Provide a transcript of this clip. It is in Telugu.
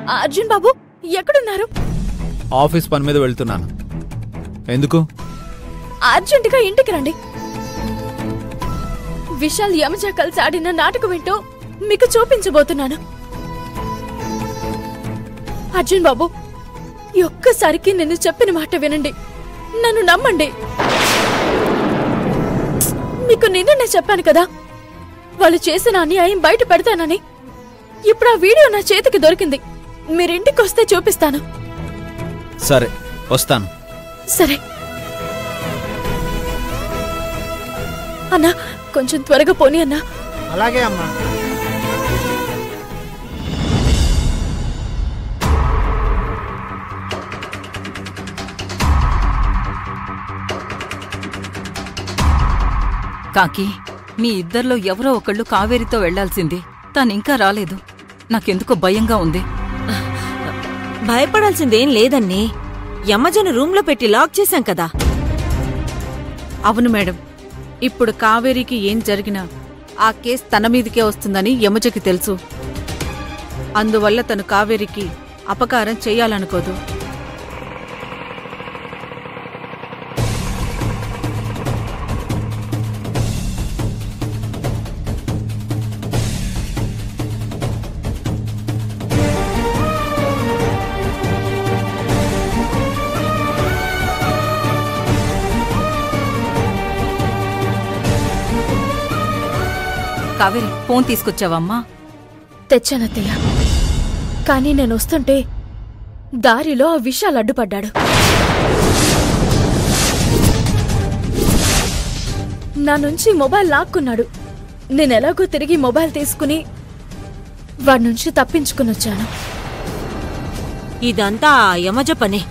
అర్జున్ బాబు ఎక్కడున్నారు? ఆఫీస్ పని మీద వెళ్తున్నాను. ఎందుకు? అర్జెంటుగా ఇంటికి రండి. విశాల్ యమజ కలిసి ఆడిన నాటకం ఏంటో మీకు చూపించబోతున్నాను. అర్జున్ బాబు, ఒక్కసారికి నేను చెప్పిన మాట వినండి, నన్ను నమ్మండి. మీకు నిన్ననే చెప్పాను కదా వాళ్ళు చేసిన అన్యాయం బయట పెడతానని. ఇప్పుడు ఆ వీడియో నా చేతికి దొరికింది. మీరింటికి వస్తే చూపిస్తాను. సరే, వస్తాను. సరే అన్నా, కొంచెం త్వరగా పోనీ అన్నా. అలాగే అమ్మా. కాకి, మీ ఇద్దర్లో ఎవరో ఒకళ్ళు కావేరితో వెళ్లాల్సింది. తనింకా రాలేదు. నాకెందుకో భయంగా ఉంది. భయపడాల్సిందేం లేదన్నీ. యమజను రూంలో పెట్టి లాక్ చేశాం కదా. అవును మేడం, ఇప్పుడు కావేరికి ఏం జరిగినా ఆ కేసు తన మీదికే వస్తుందని యమజకి తెలుసు. అందువల్ల తను కావేరికి అపకారం చెయ్యాలనుకోదు. కావేరి, ఫోన్ తీసుకొచ్చావమ్మా? తెచ్చానత్తయ్య. కానీ నేను వస్తుంటే దారిలో ఆ విశాల్ అడ్డుపడ్డాడు. నా నుంచి మొబైల్ లాక్కున్నాడు. నేనెలాగో తిరిగి మొబైల్ తీసుకుని వాడి నుంచి తప్పించుకునొచ్చాను. ఇదంతా ఆ యమజ పనే.